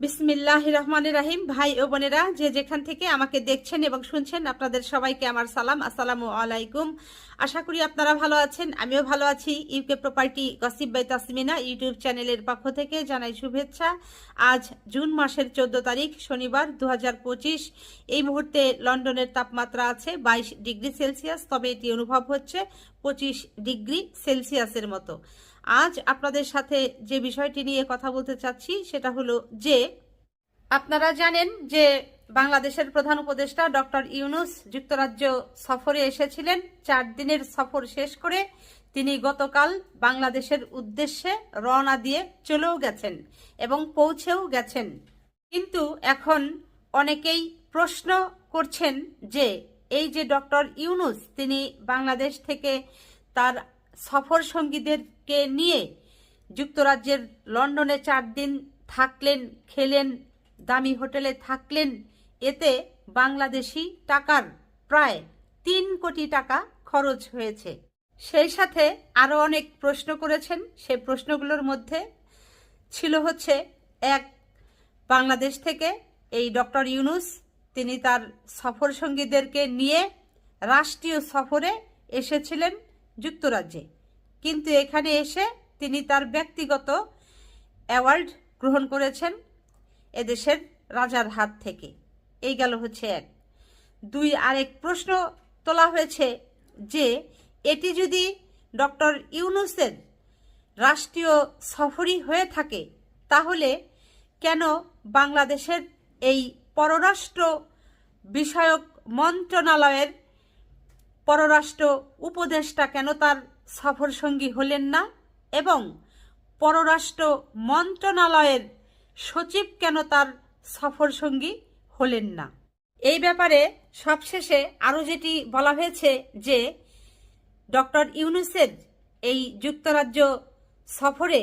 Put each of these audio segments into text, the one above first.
বিসমিল্লাহির রহমানির রহিম। ভাই ও বোনেরা, যে যেখান থেকে আমাকে দেখছেন এবং শুনছেন, আপনাদের সবাইকে আমার সালাম, আসসালামু আলাইকুম। আশা করি আপনারা ভালো আছেন, আমিও ভালো আছি। UK property gossip by Tasmina YouTube চ্যানেলের পক্ষ থেকে জানাই শুভেচ্ছা। আজ জুন মাসের 14 তারিখ শনিবার 2025। এই মুহূর্তে লন্ডনের তাপমাত্রা আছে 22 ডিগ্রি সেলসিয়াস, তবে এটি অনুভব হচ্ছে 25 ডিগ্রি সেলসিয়াসের মতো। আজ আপনাদের সাথে যে বিষয়টি নিয়ে কথা বলতে চাচ্ছি সেটা হলো যে আপনারা জানেন যে বাংলাদেশের প্রধান উপদেষ্টা ডক্টর ইউনূস যুক্তরাজ্য সফরে এসেছিলেন। 4 দিনের সফর শেষ করে তিনি গতকাল বাংলাদেশের উদ্দেশ্যে রওনা দিয়ে চলেও গেছেন এবং পৌঁছেও গেছেন। কিন্তু এখন অনেকেই প্রশ্ন করছেন যে এই যে ডক্টর ইউনূস তিনি বাংলাদেশ থেকে তার সফর সঙ্গীদেরকে নিয়ে যুক্তরাজ্যের লন্ডনে 4 দিন থাকলেন, খেলেন, দামি হোটেলে থাকলেন, এতে বাংলাদেশি টাকার প্রায় 3 কোটি টাকা খরচ হয়েছে। সেই সাথে আরও অনেক প্রশ্ন করেছেন। সেই প্রশ্নগুলোর মধ্যে ছিল হচ্ছে এক, বাংলাদেশ থেকে এই ডক্টর ইউনূস তিনি তার সফর সঙ্গীদেরকে নিয়ে রাষ্ট্রীয় সফরে এসেছিলেন যুক্তরাজ্যে, কিন্তু এখানে এসে তিনি তার ব্যক্তিগত অ্যাওয়ার্ড গ্রহণ করেছেন এদেশের রাজার হাত থেকে। এই গেল হচ্ছে এক। 2, আরেক প্রশ্ন তোলা হয়েছে যে এটি যদি ডক্টর ইউনূসের রাষ্ট্রীয় সফরই হয়ে থাকে তাহলে কেন বাংলাদেশের এই পররাষ্ট্র বিষয়ক মন্ত্রণালয়ের পররাষ্ট্র উপদেষ্টা কেন তার সফর সঙ্গী হলেন না, এবং পররাষ্ট্র মন্ত্রণালয়ের সচিব কেন তার সফর সঙ্গী হলেন না। এই ব্যাপারে সবশেষে আরও যেটি বলা হয়েছে যে ডক্টর ইউনূসের এই যুক্তরাজ্য সফরে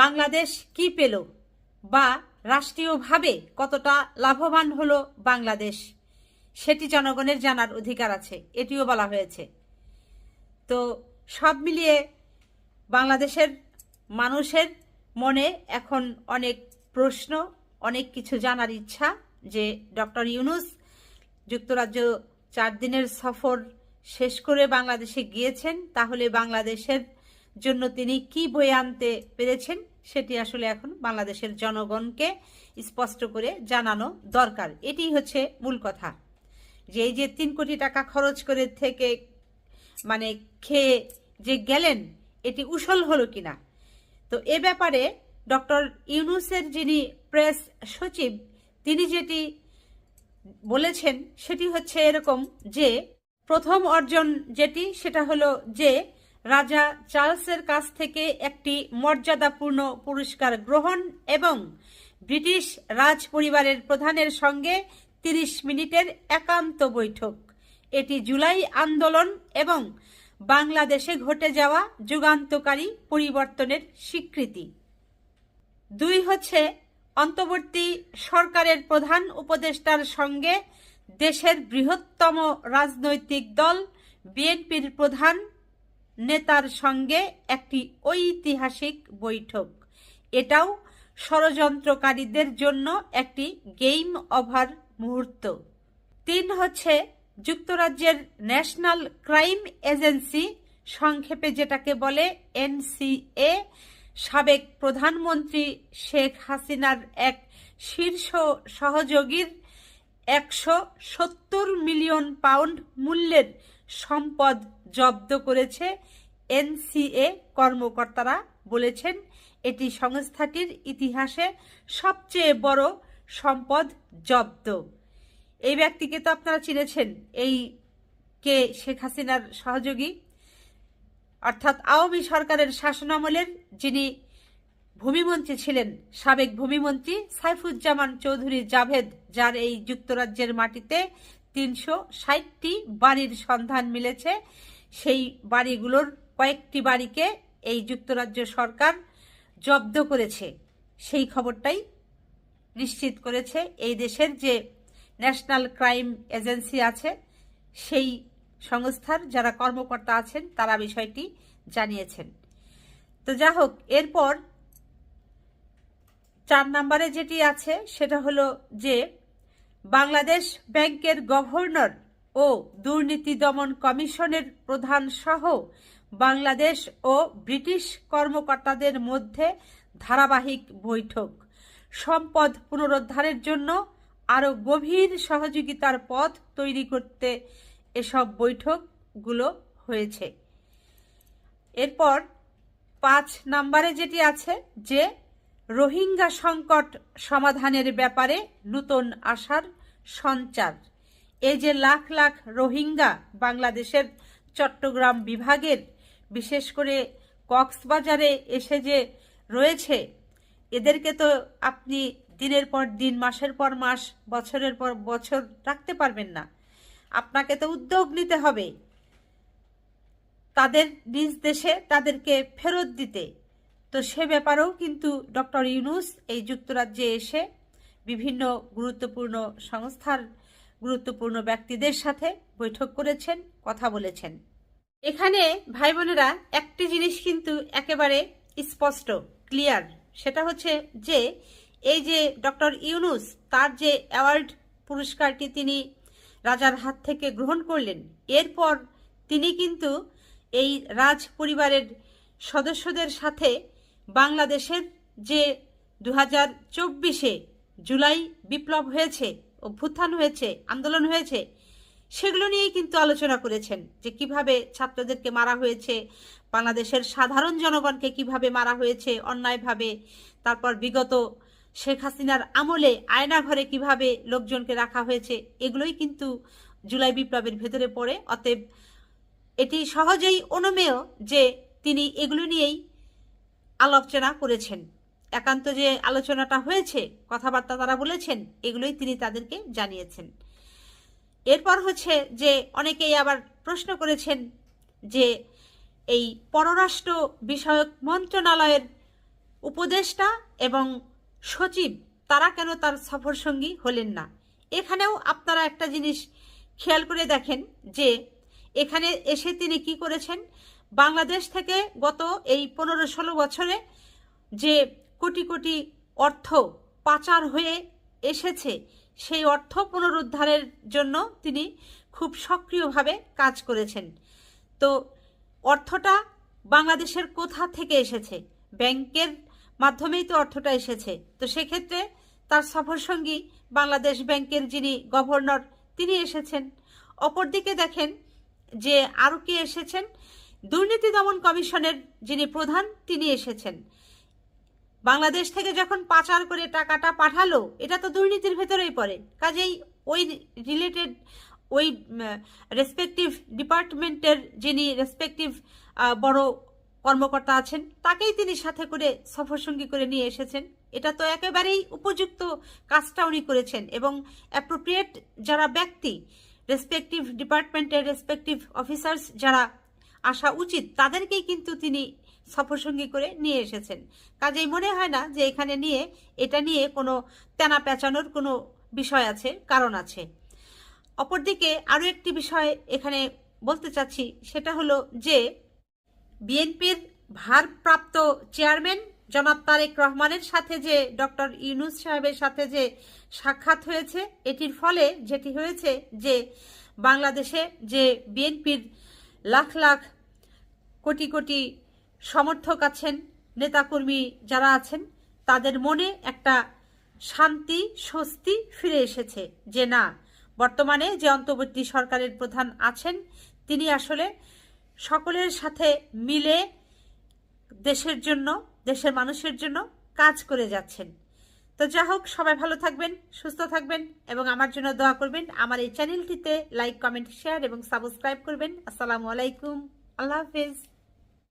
বাংলাদেশ কি পেল বা রাষ্ট্রীয়ভাবে কতটা লাভবান হলো বাংলাদেশ, সেটি জনগণের জানার অধিকার আছে, এটিও বলা হয়েছে। তো সব মিলিয়ে বাংলাদেশের মানুষের মনে এখন অনেক প্রশ্ন, অনেক কিছু জানার ইচ্ছা যে ডক্টর ইউনূস যুক্তরাজ্য 4 দিনের সফর শেষ করে বাংলাদেশে গিয়েছেন, তাহলে বাংলাদেশের জন্য তিনি কি বয়ে আনতে পেরেছেন সেটি আসলে এখন বাংলাদেশের জনগণকে স্পষ্ট করে জানানো দরকার। এটি হচ্ছে মূল কথা, যে এই যে 3 কোটি টাকা খরচ করে থেকে মানে খেয়ে যে গেলেন এটি উসল হলো কিনা। তো এ ব্যাপারে ডক্টর ইউনূসের যিনি প্রেস সচিব তিনি যেটি বলেছেন সেটি হচ্ছে এরকম যে প্রথম অর্জন যেটি সেটা হলো যে রাজা চার্লসের কাছ থেকে একটি মর্যাদাপূর্ণ পুরস্কার গ্রহণ এবং ব্রিটিশ রাজ পরিবারের প্রধানের সঙ্গে 30 মিনিটের একান্ত বৈঠক। এটি জুলাই আন্দোলন এবং বাংলাদেশে ঘটে যাওয়া যুগান্তকারী পরিবর্তনের স্বীকৃতি। 2 হচ্ছে অন্তর্বর্তী সরকারের প্রধান উপদেষ্টার সঙ্গে দেশের বৃহত্তম রাজনৈতিক দল বিএনপির প্রধান নেতার সঙ্গে একটি ঐতিহাসিক বৈঠক। এটাও ষড়যন্ত্রকারীদের জন্য একটি গেম ওভার মুহূর্ত। 3 হচ্ছে যুক্তরাজ্যের ন্যাশনাল ক্রাইম এজেন্সি, সংক্ষেপে যেটাকে বলে এনসিএ, সাবেক প্রধানমন্ত্রী শেখ হাসিনার এক শীর্ষ সহযোগীর 170 মিলিয়ন পাউন্ড মূল্যের সম্পদ জব্দ করেছে এনসিএ। কর্মকর্তারা বলেছেন এটি সংস্থাটির ইতিহাসে সবচেয়ে বড় সম্পদ জব্দ। এই ব্যক্তিকে তো আপনারা চিনেছেন, এই কে শেখ হাসিনার সহযোগী, অর্থাৎ আওয়ামী সরকারের শাসনামলের যিনি ভূমিমন্ত্রী ছিলেন, সাবেক ভূমিমন্ত্রী সাইফুজ্জামান চৌধুরী জাভেদ, যার এই যুক্তরাজ্যের মাটিতে 360টি বাড়ির সন্ধান মিলেছে। সেই বাড়িগুলোর কয়েকটি বাড়িকে এই যুক্তরাজ্য সরকার জব্দ করেছে, সেই খবরটাই নিশ্চিত করেছে এই দেশের যে ন্যাশনাল ক্রাইম এজেন্সি আছে সেই সংস্থার যারা কর্মকর্তা আছেন তারা বিষয়টি জানিয়েছেন। তো যা হোক, এরপর 4 নম্বরে যেটি আছে সেটা হলো যে বাংলাদেশ ব্যাংকের গভর্নর ও দুর্নীতি দমন কমিশনের প্রধান সহ বাংলাদেশ ও ব্রিটিশ কর্মকর্তাদের মধ্যে ধারাবাহিক বৈঠক, সম্পদ পুনরুদ্ধারের জন্য আরও গভীর সহযোগিতার পথ তৈরি করতে এসব বৈঠকগুলো হয়েছে। এরপর 5 নম্বরে যেটি আছে যে রোহিঙ্গা সংকট সমাধানের ব্যাপারে নতুন আশার সঞ্চার। এই যে লাখ লাখ রোহিঙ্গা বাংলাদেশের চট্টগ্রাম বিভাগের বিশেষ করে কক্সবাজারে এসে যে রয়েছে, এদেরকে তো আপনি দিনের পর দিন, মাসের পর মাস, বছরের পর বছর রাখতে পারবেন না। আপনাকে তো উদ্যোগ নিতে হবে তাদের নিজ দেশে তাদেরকে ফেরত দিতে। তো সে ব্যাপারেও কিন্তু ডক্টর ইউনূস এই যুক্তরাজ্যে এসে বিভিন্ন গুরুত্বপূর্ণ সংস্থার গুরুত্বপূর্ণ ব্যক্তিদের সাথে বৈঠক করেছেন, কথা বলেছেন। এখানে ভাই বোনেরা একটি জিনিস কিন্তু একেবারে স্পষ্ট, ক্লিয়ার, সেটা হচ্ছে যে এই যে ডক্টর ইউনূস তার যে অ্যাওয়ার্ড পুরস্কারটি তিনি রাজার হাত থেকে গ্রহণ করলেন, এরপর তিনি কিন্তু এই রাজ পরিবারের সদস্যদের সাথে বাংলাদেশের যে 2024-এ জুলাই বিপ্লব হয়েছে, অভ্যুত্থান হয়েছে, আন্দোলন হয়েছে, সেগুলো নিয়েই কিন্তু আলোচনা করেছেন যে কিভাবে ছাত্রদেরকে মারা হয়েছে, বাংলাদেশের সাধারণ জনগণকে কিভাবে মারা হয়েছে অন্যায়ভাবে, তারপর বিগত শেখ হাসিনার আমলে আয়নাঘরে কিভাবে লোকজনকে রাখা হয়েছে, এগুলোই কিন্তু জুলাই বিপ্লবের ভেতরে পড়ে। অতএব এটি সহজেই অনুমেয় যে তিনি এগুলো নিয়েই আলোচনা করেছেন। একান্ত যে আলোচনাটা হয়েছে, কথাবার্তা তারা বলেছেন, এগুলোই তিনি তাদেরকে জানিয়েছেন। এরপর হচ্ছে যে অনেকেই আবার প্রশ্ন করেছেন যে এই পররাষ্ট্র বিষয়ক মন্ত্রণালয়ের উপদেষ্টা এবং সচিব তারা কেন তার সফরসঙ্গী হলেন না। এখানেও আপনারা একটা জিনিস খেয়াল করে দেখেন যে এখানে এসে তিনি কি করেছেন, বাংলাদেশ থেকে গত এই 15-16 বছরে যে কোটি কোটি অর্থ পাচার হয়ে এসেছে, সেই অর্থ পুনরুদ্ধারের জন্য তিনি খুব সক্রিয়ভাবে কাজ করেছেন। তো অর্থটা বাংলাদেশের কোথা থেকে এসেছে? ব্যাংকের মাধ্যমেই তো অর্থটা এসেছে। তো সেক্ষেত্রে তার সফরসঙ্গী বাংলাদেশ ব্যাংকের যিনি গভর্নর তিনি এসেছেন। অপরদিকে দেখেন যে আরও কে এসেছেন, দুর্নীতি দমন কমিশনের যিনি প্রধান তিনি এসেছেন। বাংলাদেশ থেকে যখন পাচার করে টাকাটা পাঠালো, এটা তো দুর্নীতির ভেতরেই পড়ে। কাজেই ওই রিলেটেড ওই রেসপেক্টিভ ডিপার্টমেন্টের যিনি রেসপেক্টিভ বড় কর্মকর্তা আছেন তাকেই তিনি সাথে করে সফরসঙ্গী করে নিয়ে এসেছেন। এটা তো একেবারেই উপযুক্ত কাজটা উনি করেছেন এবং অ্যাপ্রোপ্রিয়েট যারা ব্যক্তি, রেসপেক্টিভ ডিপার্টমেন্টের রেসপেক্টিভ অফিসার্স যারা আসা উচিত, তাদেরকেই কিন্তু তিনি সফরসঙ্গী করে নিয়ে এসেছেন। কাজেই মনে হয় না যে এখানে এটা নিয়ে কোনো তেনা পেঁচানোর কোনো বিষয় আছে, কারণ আছে। অপরদিকে আরও একটি বিষয় এখানে বলতে চাচ্ছি, সেটা হলো যে বিএনপির ভারপ্রাপ্ত চেয়ারম্যান জনাব তারেক রহমানের সাথে যে ডক্টর ইউনূস সাহেবের সাথে যে সাক্ষাৎ হয়েছে, এটির ফলে যেটি হয়েছে যে বাংলাদেশে যে বিএনপির লাখ লাখ কোটি কোটি সমর্থক আছেন, নেতাকর্মী যারা আছেন, তাদের মনে একটা শান্তি, স্বস্তি ফিরে এসেছে যে না, বর্তমানে যে অন্তর্বর্তী সরকারের প্রধান আছেন তিনি আসলে সকলের সাথে মিলে দেশের জন্য, দেশের মানুষের জন্য কাজ করে যাচ্ছেন। তো যা হোক, সবাই ভালো থাকবেন, সুস্থ থাকবেন এবং আমার জন্য দোয়া করবেন। আমার এই চ্যানেলটিতে লাইক, কমেন্ট, শেয়ার এবং সাবস্ক্রাইব করবেন। আসসালামু আলাইকুম, আল্লাহ হাফেজ।